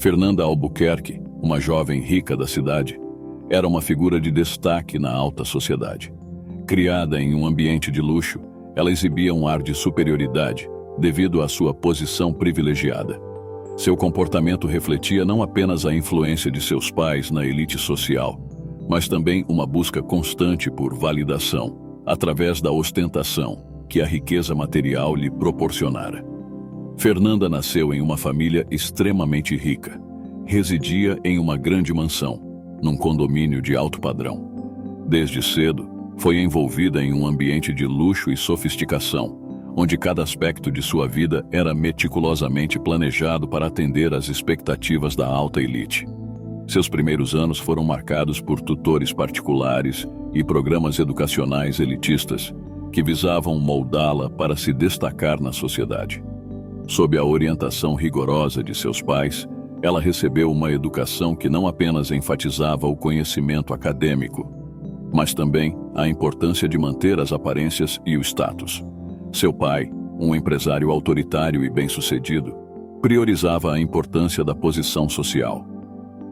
Fernanda Albuquerque, uma jovem rica da cidade, era uma figura de destaque na alta sociedade. Criada em um ambiente de luxo, ela exibia um ar de superioridade devido à sua posição privilegiada. Seu comportamento refletia não apenas a influência de seus pais na elite social, mas também uma busca constante por validação, através da ostentação que a riqueza material lhe proporcionara. Fernanda nasceu em uma família extremamente rica. Residia em uma grande mansão, num condomínio de alto padrão. Desde cedo, foi envolvida em um ambiente de luxo e sofisticação, onde cada aspecto de sua vida era meticulosamente planejado para atender às expectativas da alta elite. Seus primeiros anos foram marcados por tutores particulares e programas educacionais elitistas que visavam moldá-la para se destacar na sociedade. Sob a orientação rigorosa de seus pais, ela recebeu uma educação que não apenas enfatizava o conhecimento acadêmico, mas também a importância de manter as aparências e o status. Seu pai, um empresário autoritário e bem-sucedido, priorizava a importância da posição social.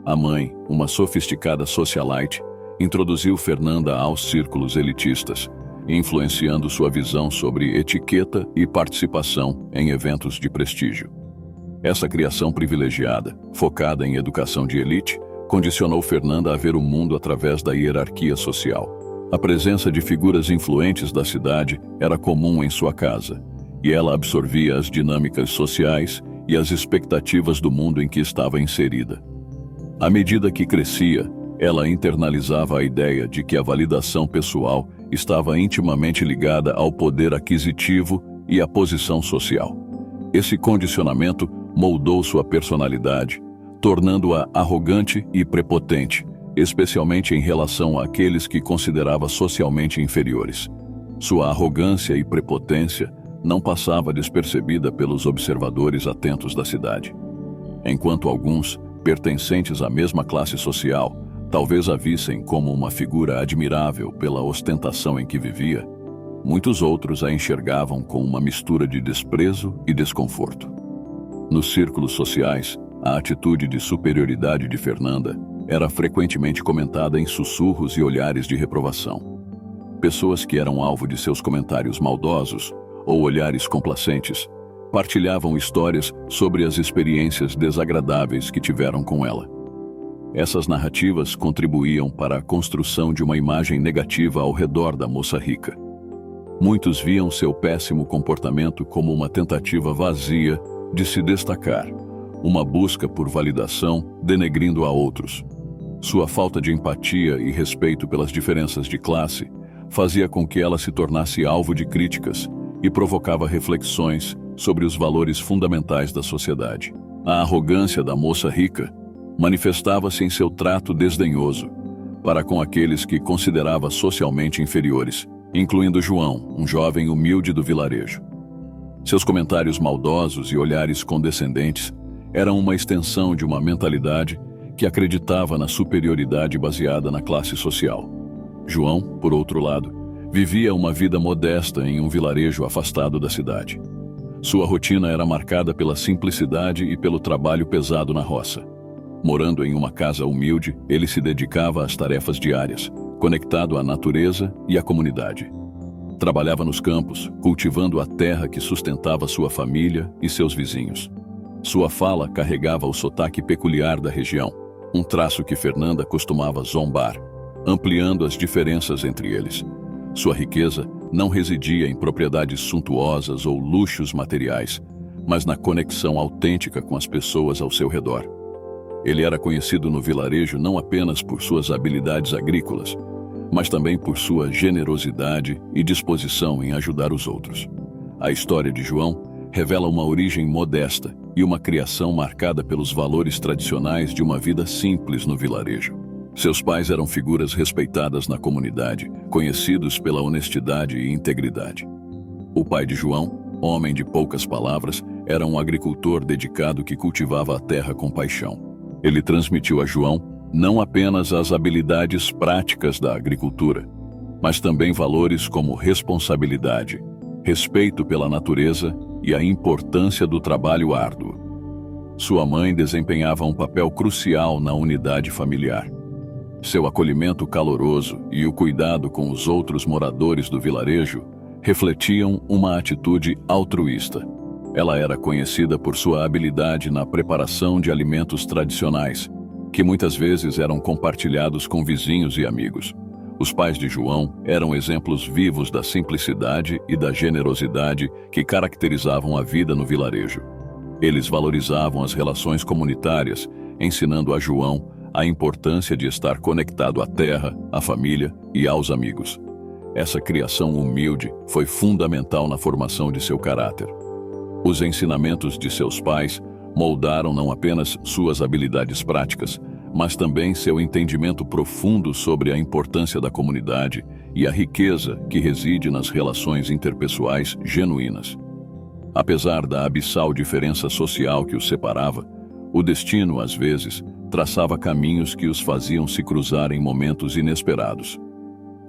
A mãe, uma sofisticada socialite, introduziu Fernanda aos círculos elitistas, influenciando sua visão sobre etiqueta e participação em eventos de prestígio. Essa criação privilegiada, focada em educação de elite, condicionou Fernanda a ver o mundo através da hierarquia social. A presença de figuras influentes da cidade era comum em sua casa, e ela absorvia as dinâmicas sociais e as expectativas do mundo em que estava inserida. À medida que crescia, ela internalizava a ideia de que a validação pessoal estava intimamente ligada ao poder aquisitivo e à posição social. Esse condicionamento moldou sua personalidade, tornando-a arrogante e prepotente, especialmente em relação àqueles que considerava socialmente inferiores. Sua arrogância e prepotência não passava despercebida pelos observadores atentos da cidade. Enquanto alguns, pertencentes à mesma classe social, talvez a vissem como uma figura admirável pela ostentação em que vivia, muitos outros a enxergavam com uma mistura de desprezo e desconforto. Nos círculos sociais, a atitude de superioridade de Fernanda era frequentemente comentada em sussurros e olhares de reprovação. Pessoas que eram alvo de seus comentários maldosos ou olhares complacentes partilhavam histórias sobre as experiências desagradáveis que tiveram com ela. Essas narrativas contribuíam para a construção de uma imagem negativa ao redor da moça rica. Muitos viam seu péssimo comportamento como uma tentativa vazia de se destacar, uma busca por validação denegrindo a outros. Sua falta de empatia e respeito pelas diferenças de classe fazia com que ela se tornasse alvo de críticas e provocava reflexões sobre os valores fundamentais da sociedade. A arrogância da moça rica manifestava-se em seu trato desdenhoso para com aqueles que considerava socialmente inferiores, incluindo João, um jovem humilde do vilarejo. Seus comentários maldosos e olhares condescendentes eram uma extensão de uma mentalidade que acreditava na superioridade baseada na classe social. João, por outro lado, vivia uma vida modesta em um vilarejo afastado da cidade. Sua rotina era marcada pela simplicidade e pelo trabalho pesado na roça. Morando em uma casa humilde, ele se dedicava às tarefas diárias, conectado à natureza e à comunidade. Trabalhava nos campos, cultivando a terra que sustentava sua família e seus vizinhos. Sua fala carregava o sotaque peculiar da região, um traço que Fernanda costumava zombar, ampliando as diferenças entre eles. Sua riqueza não residia em propriedades suntuosas ou luxos materiais, mas na conexão autêntica com as pessoas ao seu redor. Ele era conhecido no vilarejo não apenas por suas habilidades agrícolas, mas também por sua generosidade e disposição em ajudar os outros. A história de João revela uma origem modesta e uma criação marcada pelos valores tradicionais de uma vida simples no vilarejo. Seus pais eram figuras respeitadas na comunidade, conhecidos pela honestidade e integridade. O pai de João, homem de poucas palavras, era um agricultor dedicado que cultivava a terra com paixão. Ele transmitiu a João não apenas as habilidades práticas da agricultura, mas também valores como responsabilidade, respeito pela natureza e a importância do trabalho árduo. sua mãe desempenhava um papel crucial na unidade familiar. Seu acolhimento caloroso e o cuidado com os outros moradores do vilarejo refletiam uma atitude altruísta. Ela era conhecida por sua habilidade na preparação de alimentos tradicionais, que muitas vezes eram compartilhados com vizinhos e amigos. Os pais de João eram exemplos vivos da simplicidade e da generosidade que caracterizavam a vida no vilarejo. Eles valorizavam as relações comunitárias, ensinando a João a importância de estar conectado à terra, à família e aos amigos. Essa criação humilde foi fundamental na formação de seu caráter. Os ensinamentos de seus pais moldaram não apenas suas habilidades práticas, mas também seu entendimento profundo sobre a importância da comunidade e a riqueza que reside nas relações interpessoais genuínas. Apesar da abissal diferença social que os separava, o destino, às vezes, traçava caminhos que os faziam se cruzar em momentos inesperados.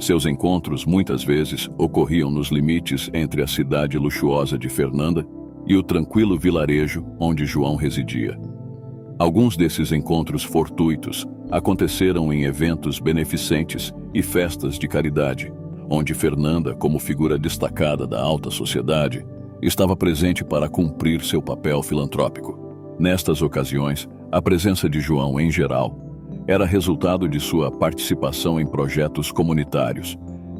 Seus encontros, muitas vezes, ocorriam nos limites entre a cidade luxuosa de Fernanda e o tranquilo vilarejo onde João residia. Alguns desses encontros fortuitos aconteceram em eventos beneficentes e festas de caridade, onde Fernanda, como figura destacada da alta sociedade, estava presente para cumprir seu papel filantrópico. Nestas ocasiões, a presença de João, em geral, era resultado de sua participação em projetos comunitários,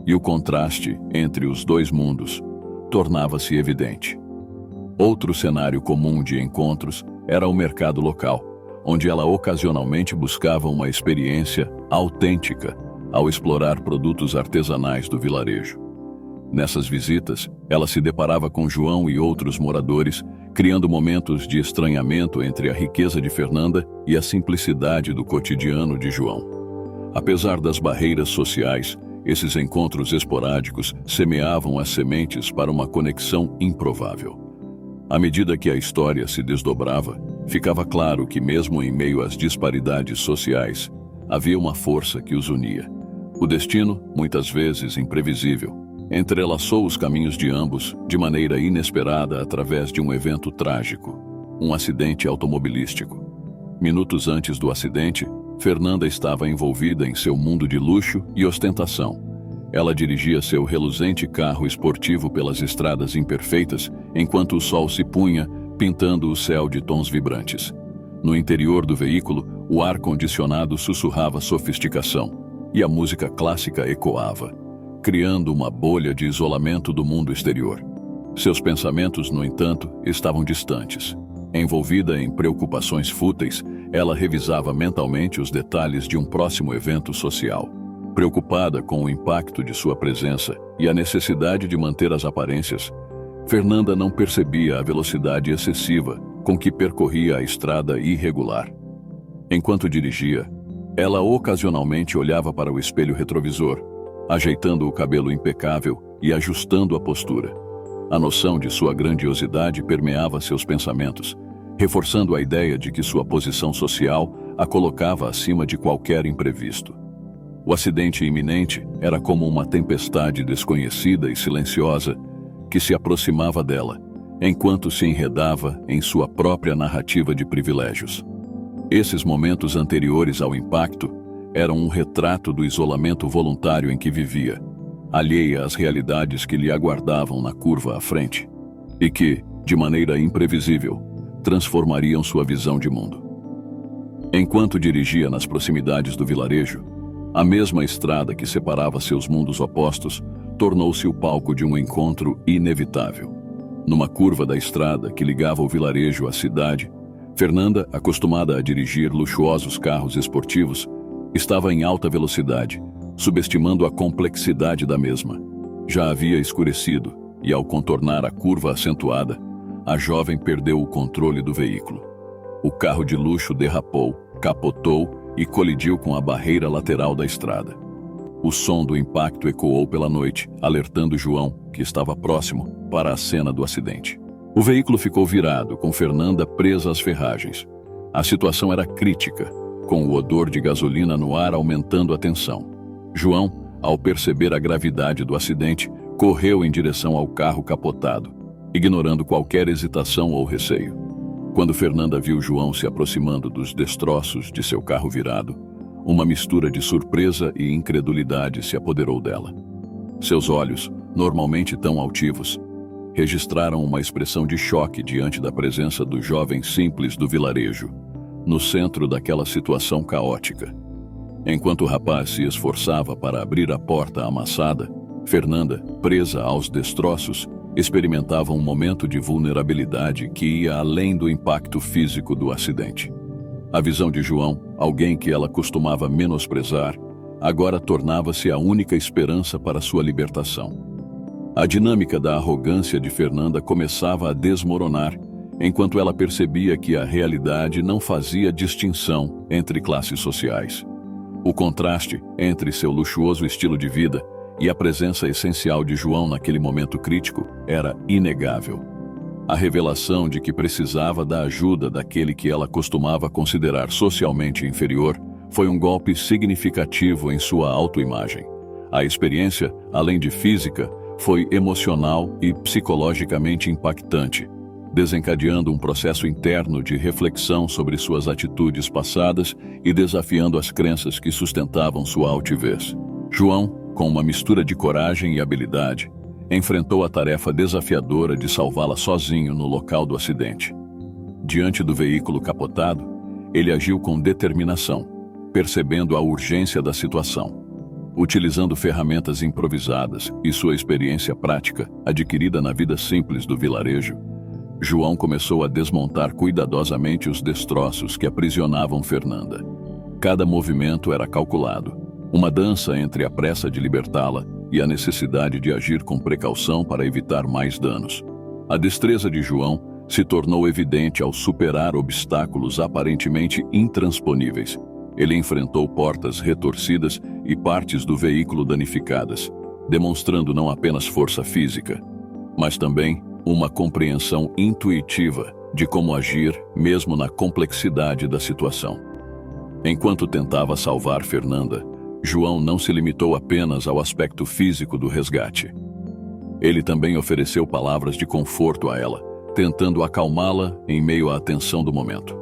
e o contraste entre os dois mundos tornava-se evidente. Outro cenário comum de encontros era o mercado local, onde ela ocasionalmente buscava uma experiência autêntica ao explorar produtos artesanais do vilarejo. Nessas visitas, ela se deparava com João e outros moradores, criando momentos de estranhamento entre a riqueza de Fernanda e a simplicidade do cotidiano de João. Apesar das barreiras sociais, esses encontros esporádicos semeavam as sementes para uma conexão improvável. À medida que a história se desdobrava, ficava claro que, mesmo em meio às disparidades sociais, havia uma força que os unia. O destino, muitas vezes imprevisível, entrelaçou os caminhos de ambos de maneira inesperada através de um evento trágico, um acidente automobilístico. Minutos antes do acidente, Fernanda estava envolvida em seu mundo de luxo e ostentação. Ela dirigia seu reluzente carro esportivo pelas estradas imperfeitas, enquanto o sol se punha, pintando o céu de tons vibrantes. No interior do veículo, o ar-condicionado sussurrava sofisticação, e a música clássica ecoava, criando uma bolha de isolamento do mundo exterior. Seus pensamentos, no entanto, estavam distantes. Envolvida em preocupações fúteis, ela revisava mentalmente os detalhes de um próximo evento social. Preocupada com o impacto de sua presença e a necessidade de manter as aparências, Fernanda não percebia a velocidade excessiva com que percorria a estrada irregular. Enquanto dirigia, ela ocasionalmente olhava para o espelho retrovisor, ajeitando o cabelo impecável e ajustando a postura. A noção de sua grandiosidade permeava seus pensamentos, reforçando a ideia de que sua posição social a colocava acima de qualquer imprevisto. O acidente iminente era como uma tempestade desconhecida e silenciosa que se aproximava dela, enquanto se enredava em sua própria narrativa de privilégios. Esses momentos anteriores ao impacto eram um retrato do isolamento voluntário em que vivia, alheia às realidades que lhe aguardavam na curva à frente, e que, de maneira imprevisível, transformariam sua visão de mundo. Enquanto dirigia nas proximidades do vilarejo, a mesma estrada que separava seus mundos opostos tornou-se o palco de um encontro inevitável. Numa curva da estrada que ligava o vilarejo à cidade, Fernanda, acostumada a dirigir luxuosos carros esportivos, estava em alta velocidade, subestimando a complexidade da mesma. Já havia escurecido e, ao contornar a curva acentuada, a jovem perdeu o controle do veículo. O carro de luxo derrapou, capotou e colidiu com a barreira lateral da estrada. O som do impacto ecoou pela noite, alertando João, que estava próximo, para a cena do acidente. O veículo ficou virado, com Fernanda presa às ferragens. A situação era crítica, com o odor de gasolina no ar aumentando a tensão. João, ao perceber a gravidade do acidente, correu em direção ao carro capotado, ignorando qualquer hesitação ou receio. Quando Fernanda viu João se aproximando dos destroços de seu carro virado, uma mistura de surpresa e incredulidade se apoderou dela. Seus olhos, normalmente tão altivos, registraram uma expressão de choque diante da presença do jovem simples do vilarejo, no centro daquela situação caótica. Enquanto o rapaz se esforçava para abrir a porta amassada, Fernanda, presa aos destroços, experimentava um momento de vulnerabilidade que ia além do impacto físico do acidente. A visão de João, alguém que ela costumava menosprezar, agora tornava-se a única esperança para sua libertação. A dinâmica da arrogância de Fernanda começava a desmoronar, enquanto ela percebia que a realidade não fazia distinção entre classes sociais. O contraste entre seu luxuoso estilo de vida e a presença essencial de João naquele momento crítico era inegável. A revelação de que precisava da ajuda daquele que ela costumava considerar socialmente inferior foi um golpe significativo em sua autoimagem. A experiência, além de física, foi emocional e psicologicamente impactante, desencadeando um processo interno de reflexão sobre suas atitudes passadas e desafiando as crenças que sustentavam sua altivez. João, com uma mistura de coragem e habilidade, enfrentou a tarefa desafiadora de salvá-la sozinho no local do acidente. Diante do veículo capotado, ele agiu com determinação, percebendo a urgência da situação. Utilizando ferramentas improvisadas e sua experiência prática, adquirida na vida simples do vilarejo, João começou a desmontar cuidadosamente os destroços que aprisionavam Fernanda. Cada movimento era calculado, uma dança entre a pressa de libertá-la e a necessidade de agir com precaução para evitar mais danos. A destreza de João se tornou evidente ao superar obstáculos aparentemente intransponíveis. Ele enfrentou portas retorcidas e partes do veículo danificadas, demonstrando não apenas força física, mas também uma compreensão intuitiva de como agir mesmo na complexidade da situação. Enquanto tentava salvar Fernanda, João não se limitou apenas ao aspecto físico do resgate. Ele também ofereceu palavras de conforto a ela, tentando acalmá-la em meio à tensão do momento.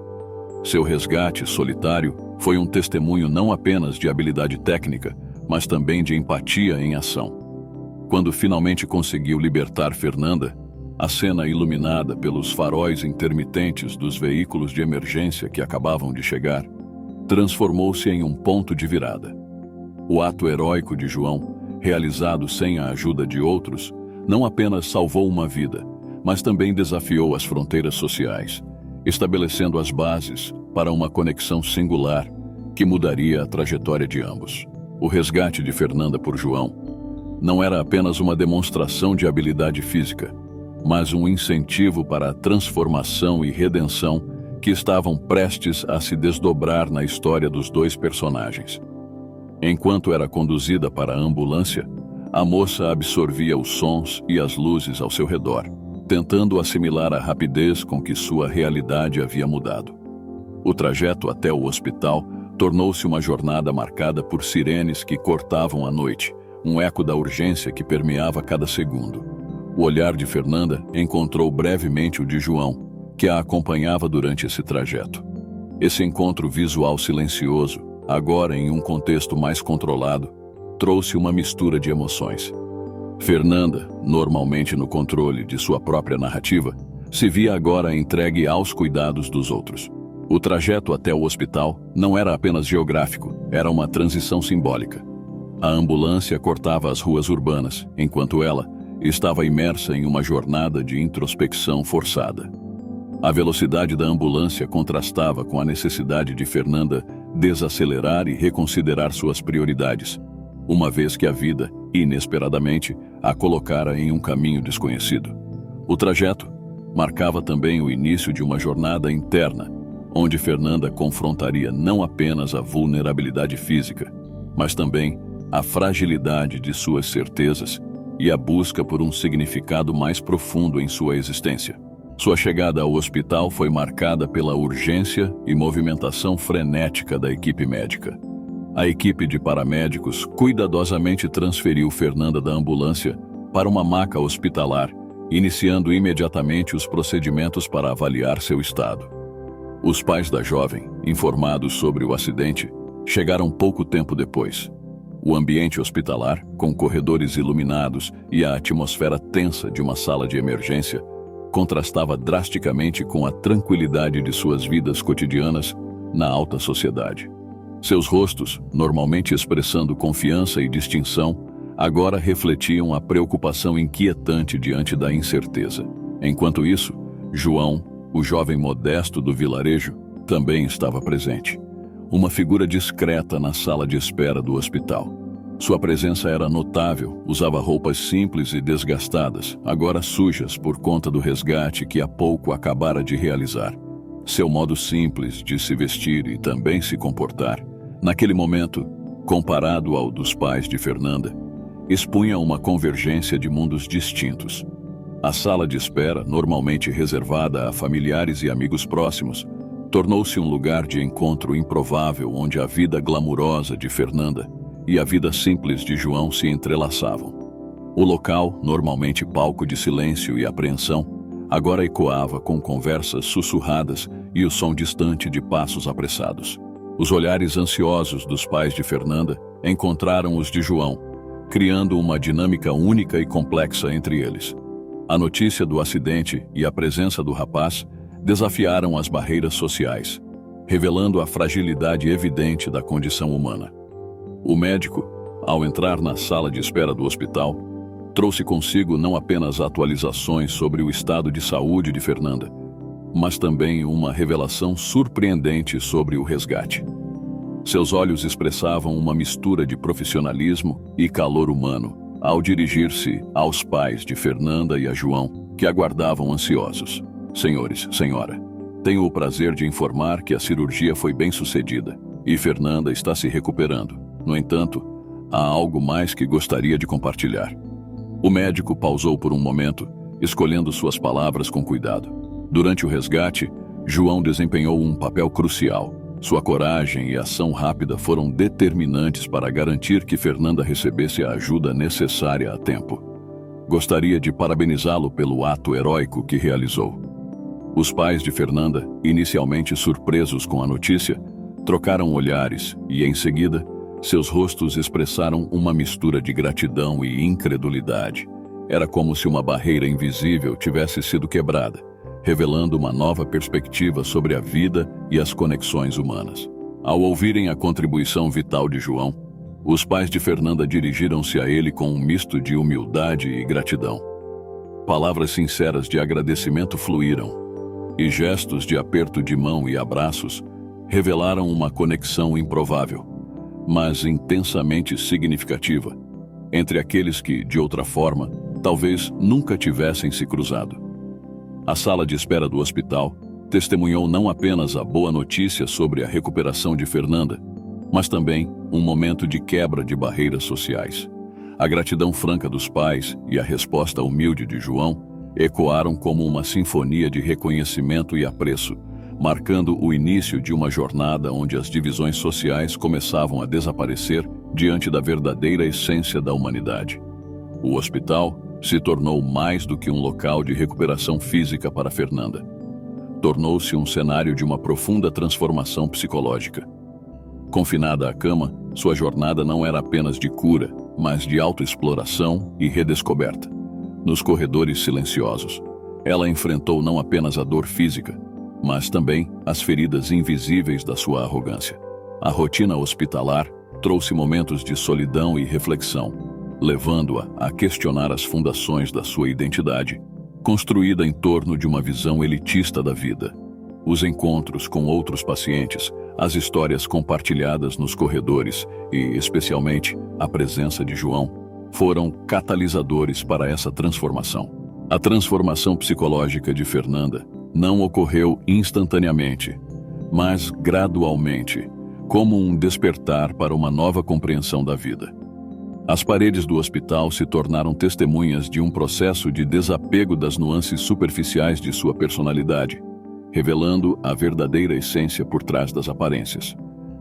Seu resgate solitário foi um testemunho não apenas de habilidade técnica, mas também de empatia em ação. Quando finalmente conseguiu libertar Fernanda, a cena iluminada pelos faróis intermitentes dos veículos de emergência que acabavam de chegar, transformou-se em um ponto de virada. O ato heróico de João, realizado sem a ajuda de outros, não apenas salvou uma vida, mas também desafiou as fronteiras sociais, estabelecendo as bases para uma conexão singular que mudaria a trajetória de ambos. O resgate de Fernanda por João não era apenas uma demonstração de habilidade física, mas um incentivo para a transformação e redenção que estavam prestes a se desdobrar na história dos dois personagens. Enquanto era conduzida para a ambulância, a moça absorvia os sons e as luzes ao seu redor, tentando assimilar a rapidez com que sua realidade havia mudado. O trajeto até o hospital tornou-se uma jornada marcada por sirenes que cortavam a noite, um eco da urgência que permeava cada segundo. O olhar de Fernanda encontrou brevemente o de João, que a acompanhava durante esse trajeto. Esse encontro visual silencioso, agora em um contexto mais controlado, trouxe uma mistura de emoções. Fernanda, normalmente no controle de sua própria narrativa, se via agora entregue aos cuidados dos outros. O trajeto até o hospital não era apenas geográfico, era uma transição simbólica. A ambulância cortava as ruas urbanas, enquanto ela estava imersa em uma jornada de introspecção forçada. A velocidade da ambulância contrastava com a necessidade de Fernanda desacelerar e reconsiderar suas prioridades, uma vez que a vida, inesperadamente, a colocara em um caminho desconhecido. O trajeto marcava também o início de uma jornada interna, onde Fernanda confrontaria não apenas a vulnerabilidade física, mas também a fragilidade de suas certezas e a busca por um significado mais profundo em sua existência. Sua chegada ao hospital foi marcada pela urgência e movimentação frenética da equipe médica. A equipe de paramédicos cuidadosamente transferiu Fernanda da ambulância para uma maca hospitalar iniciando imediatamente os procedimentos para avaliar seu estado. Os pais da jovem, informados sobre o acidente, chegaram pouco tempo depois. O ambiente hospitalar, com corredores iluminados e a atmosfera tensa de uma sala de emergência, contrastava drasticamente com a tranquilidade de suas vidas cotidianas na alta sociedade. Seus rostos, normalmente expressando confiança e distinção, agora refletiam a preocupação inquietante diante da incerteza. Enquanto isso, João, o jovem modesto do vilarejo, também estava presente. Uma figura discreta na sala de espera do hospital. Sua presença era notável, usava roupas simples e desgastadas, agora sujas por conta do resgate que há pouco acabara de realizar. Seu modo simples de se vestir e também se comportar, naquele momento, comparado ao dos pais de Fernanda, expunha uma convergência de mundos distintos. A sala de espera, normalmente reservada a familiares e amigos próximos, tornou-se um lugar de encontro improvável onde a vida glamurosa de Fernanda e a vida simples de João se entrelaçavam. O local, normalmente palco de silêncio e apreensão, agora ecoava com conversas sussurradas e o som distante de passos apressados. Os olhares ansiosos dos pais de Fernanda encontraram os de João, criando uma dinâmica única e complexa entre eles. A notícia do acidente e a presença do rapaz desafiaram as barreiras sociais, revelando a fragilidade evidente da condição humana. O médico, ao entrar na sala de espera do hospital, trouxe consigo não apenas atualizações sobre o estado de saúde de Fernanda, mas também uma revelação surpreendente sobre o resgate. Seus olhos expressavam uma mistura de profissionalismo e calor humano ao dirigir-se aos pais de Fernanda e a João, que aguardavam ansiosos. Senhores, senhora, tenho o prazer de informar que a cirurgia foi bem sucedida e Fernanda está se recuperando. No entanto, há algo mais que gostaria de compartilhar. O médico pausou por um momento, escolhendo suas palavras com cuidado. Durante o resgate, João desempenhou um papel crucial. Sua coragem e ação rápida foram determinantes para garantir que Fernanda recebesse a ajuda necessária a tempo. Gostaria de parabenizá-lo pelo ato heróico que realizou. Os pais de Fernanda, inicialmente surpresos com a notícia, trocaram olhares e, em seguida, seus rostos expressaram uma mistura de gratidão e incredulidade. Era como se uma barreira invisível tivesse sido quebrada, revelando uma nova perspectiva sobre a vida e as conexões humanas. Ao ouvirem a contribuição vital de João, os pais de Fernanda dirigiram-se a ele com um misto de humildade e gratidão. Palavras sinceras de agradecimento fluíram, e gestos de aperto de mão e abraços revelaram uma conexão improvável, mas intensamente significativa, entre aqueles que, de outra forma, talvez nunca tivessem se cruzado. A sala de espera do hospital testemunhou não apenas a boa notícia sobre a recuperação de Fernanda, mas também um momento de quebra de barreiras sociais. A gratidão franca dos pais e a resposta humilde de João ecoaram como uma sinfonia de reconhecimento e apreço, marcando o início de uma jornada onde as divisões sociais começavam a desaparecer diante da verdadeira essência da humanidade. O hospital se tornou mais do que um local de recuperação física para Fernanda. Tornou-se um cenário de uma profunda transformação psicológica. Confinada à cama, sua jornada não era apenas de cura, mas de autoexploração e redescoberta. Nos corredores silenciosos, ela enfrentou não apenas a dor física, mas também as feridas invisíveis da sua arrogância. A rotina hospitalar trouxe momentos de solidão e reflexão, levando-a a questionar as fundações da sua identidade, construída em torno de uma visão elitista da vida. Os encontros com outros pacientes, as histórias compartilhadas nos corredores e, especialmente, a presença de João, foram catalisadores para essa transformação. A transformação psicológica de Fernanda não ocorreu instantaneamente, mas gradualmente, como um despertar para uma nova compreensão da vida. As paredes do hospital se tornaram testemunhas de um processo de desapego das nuances superficiais de sua personalidade, revelando a verdadeira essência por trás das aparências.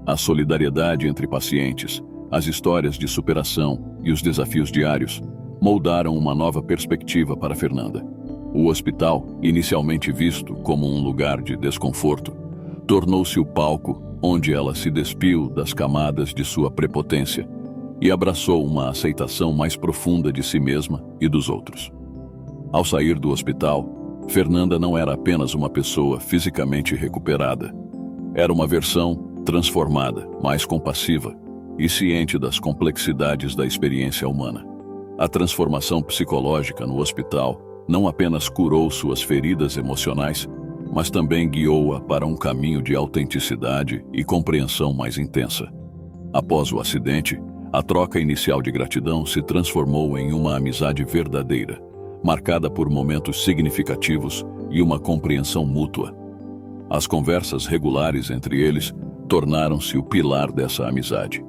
A solidariedade entre pacientes, as histórias de superação e os desafios diários moldaram uma nova perspectiva para Fernanda. O hospital, inicialmente visto como um lugar de desconforto, tornou-se o palco onde ela se despiu das camadas de sua prepotência e abraçou uma aceitação mais profunda de si mesma e dos outros. Ao sair do hospital, Fernanda não era apenas uma pessoa fisicamente recuperada. Era uma versão transformada, mais compassiva e ciente das complexidades da experiência humana. A transformação psicológica no hospital não apenas curou suas feridas emocionais, mas também guiou-a para um caminho de autenticidade e compreensão mais intensa. Após o acidente, a troca inicial de gratidão se transformou em uma amizade verdadeira, marcada por momentos significativos e uma compreensão mútua. As conversas regulares entre eles tornaram-se o pilar dessa amizade.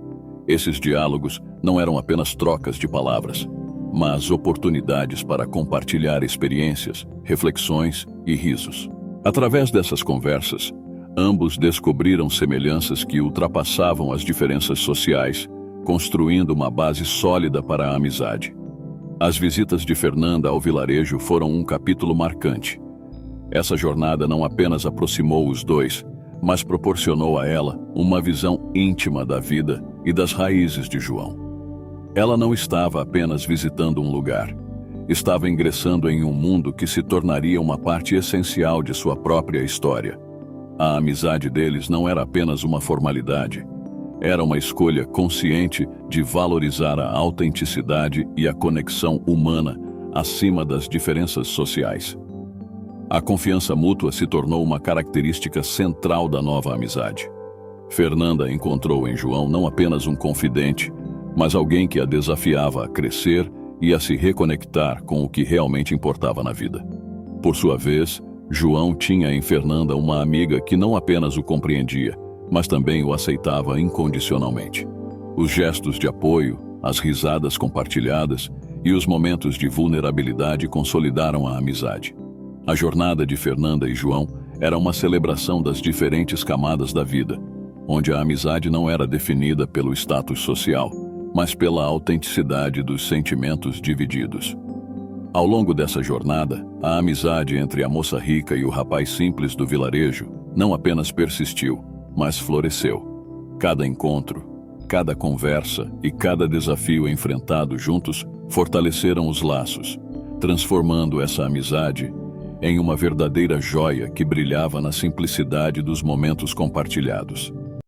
Esses diálogos não eram apenas trocas de palavras, mas oportunidades para compartilhar experiências, reflexões e risos. Através dessas conversas, ambos descobriram semelhanças que ultrapassavam as diferenças sociais, construindo uma base sólida para a amizade. As visitas de Fernanda ao vilarejo foram um capítulo marcante. Essa jornada não apenas aproximou os dois, mas proporcionou a ela uma visão íntima da vida e das raízes de João. Ela não estava apenas visitando um lugar, estava ingressando em um mundo que se tornaria uma parte essencial de sua própria história. A amizade deles não era apenas uma formalidade, era uma escolha consciente de valorizar a autenticidade e a conexão humana acima das diferenças sociais. A confiança mútua se tornou uma característica central da nova amizade. Fernanda encontrou em João não apenas um confidente, mas alguém que a desafiava a crescer e a se reconectar com o que realmente importava na vida. Por sua vez, João tinha em Fernanda uma amiga que não apenas o compreendia, mas também o aceitava incondicionalmente. Os gestos de apoio, as risadas compartilhadas e os momentos de vulnerabilidade consolidaram a amizade. A jornada de Fernanda e João era uma celebração das diferentes camadas da vida, onde a amizade não era definida pelo status social, mas pela autenticidade dos sentimentos divididos. Ao longo dessa jornada, a amizade entre a moça rica e o rapaz simples do vilarejo não apenas persistiu, mas floresceu. Cada encontro, cada conversa e cada desafio enfrentado juntos fortaleceram os laços, transformando essa amizade em uma verdadeira joia que brilhava na simplicidade dos momentos compartilhados.